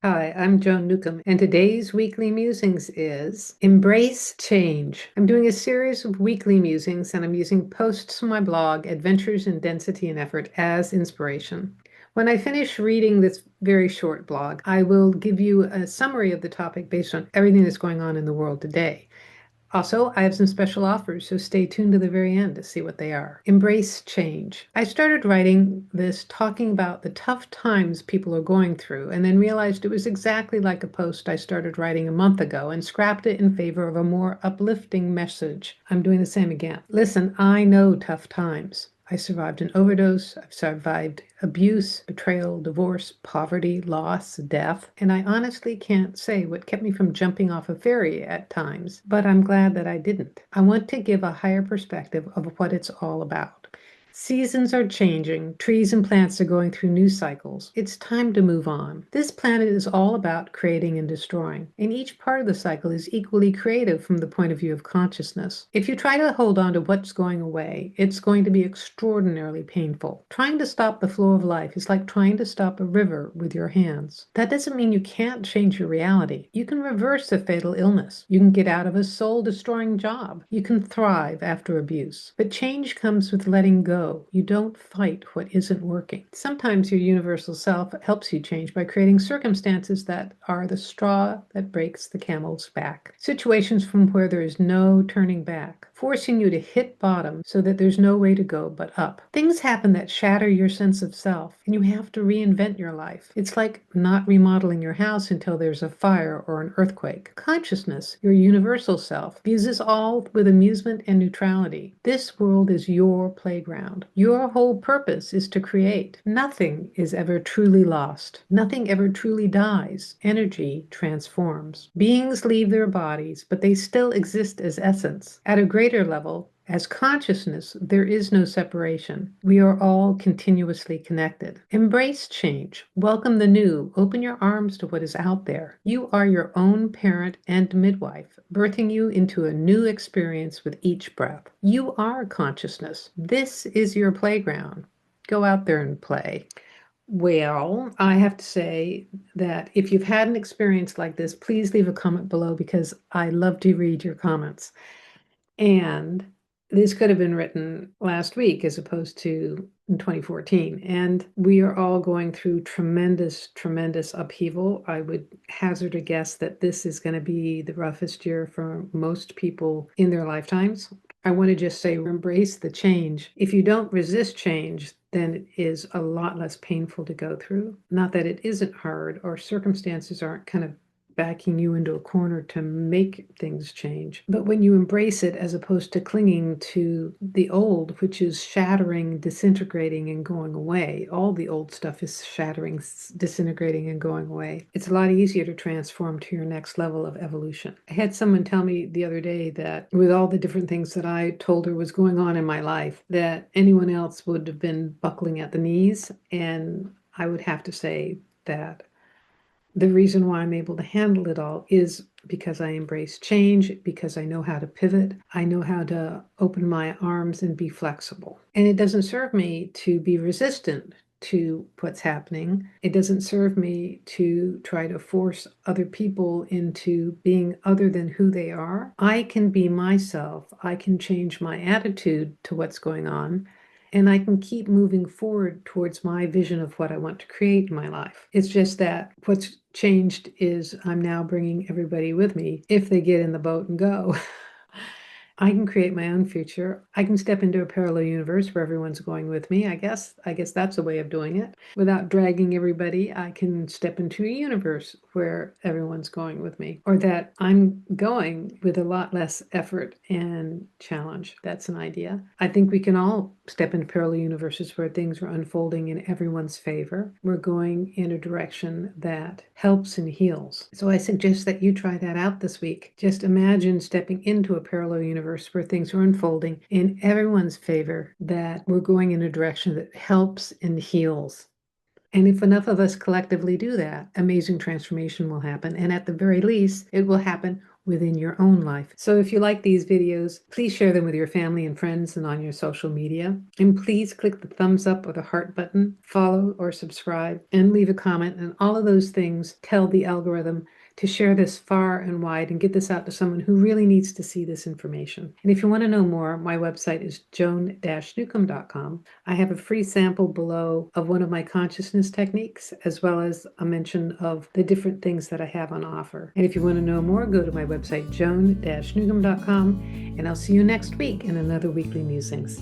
Hi, I'm Joan Newcomb, and today's weekly musings is Embrace Change. I'm doing a series of weekly musings, and I'm using posts from my blog, Adventures in Density and Effort, as inspiration. When I finish reading this very short blog, I will give you a summary of the topic based on everything that's going on in the world today. Also, I have some special offers, so stay tuned to the very end to see what they are. Embrace change. I started writing this talking about the tough times people are going through, and then realized it was exactly like a post I started writing a month ago and scrapped it in favor of a more uplifting message. I'm doing the same again. Listen, I know tough times. I survived an overdose. I've survived abuse, betrayal, divorce, poverty, loss, death, and I honestly can't say what kept me from jumping off a ferry at times, but I'm glad that I didn't. I want to give a higher perspective of what it's all about. Seasons are changing, trees and plants are going through new cycles. It's time to move on. This planet is all about creating and destroying, and each part of the cycle is equally creative from the point of view of consciousness. If you try to hold on to what's going away, it's going to be extraordinarily painful. Trying to stop the flow of life is like trying to stop a river with your hands. That doesn't mean you can't change your reality. You can reverse a fatal illness. You can get out of a soul-destroying job. You can thrive after abuse. But change comes with letting go. You don't fight what isn't working. Sometimes your universal self helps you change by creating circumstances that are the straw that breaks the camel's back. Situations from where there is no turning back, forcing you to hit bottom so that there's no way to go but up. Things happen that shatter your sense of self, and you have to reinvent your life. It's like not remodeling your house until there's a fire or an earthquake. Consciousness, your universal self, views us all with amusement and neutrality. This world is your playground. Your whole purpose is to create. Nothing is ever truly lost. Nothing ever truly dies. Energy transforms. Beings leave their bodies, but they still exist as essence. At a greater level, as consciousness, there is no separation. We are all continuously connected. Embrace change. Welcome the new. Open your arms to what is out there. You are your own parent and midwife, birthing you into a new experience with each breath. You are consciousness. This is your playground. Go out there and play. Well, I have to say that if you've had an experience like this, please leave a comment below because I love to read your comments. And this could have been written last week as opposed to in 2014. And we are all going through tremendous, tremendous upheaval. I would hazard a guess that this is going to be the roughest year for most people in their lifetimes. I want to just say, embrace the change. If you don't resist change, then it is a lot less painful to go through. Not that it isn't hard or circumstances aren't kind of backing you into a corner to make things change. But when you embrace it as opposed to clinging to the old, which is shattering, disintegrating, and going away, all the old stuff is shattering, disintegrating, and going away. It's a lot easier to transform to your next level of evolution. I had someone tell me the other day that with all the different things that I told her was going on in my life, that anyone else would have been buckling at the knees. And I would have to say that the reason why I'm able to handle it all is because I embrace change, because I know how to pivot. I know how to open my arms and be flexible. And it doesn't serve me to be resistant to what's happening. It doesn't serve me to try to force other people into being other than who they are. I can be myself. I can change my attitude to what's going on, and I can keep moving forward towards my vision of what I want to create in my life. It's just that what's changed is I'm now bringing everybody with me if they get in the boat and go. I can create my own future. I can step into a parallel universe where everyone's going with me. I guess that's a way of doing it. Without dragging everybody, I can step into a universe where everyone's going with me, or that I'm going with a lot less effort and challenge. That's an idea. I think we can all step into parallel universes where things are unfolding in everyone's favor. We're going in a direction that helps and heals. So I suggest that you try that out this week. Just imagine stepping into a parallel universe where things are unfolding in everyone's favor, that we're going in a direction that helps and heals. And if enough of us collectively do that, amazing transformation will happen. And at the very least, it will happen within your own life. So if you like these videos, please share them with your family and friends and on your social media. And please click the thumbs up or the heart button, follow or subscribe, and leave a comment. And all of those things tell the algorithm to share this far and wide and get this out to someone who really needs to see this information. And if you want to know more, my website is joan-newcomb.com. I have a free sample below of one of my consciousness techniques, as well as a mention of the different things that I have on offer. And if you want to know more, go to my website, joan-newcomb.com, and I'll see you next week in another Weekly Musings.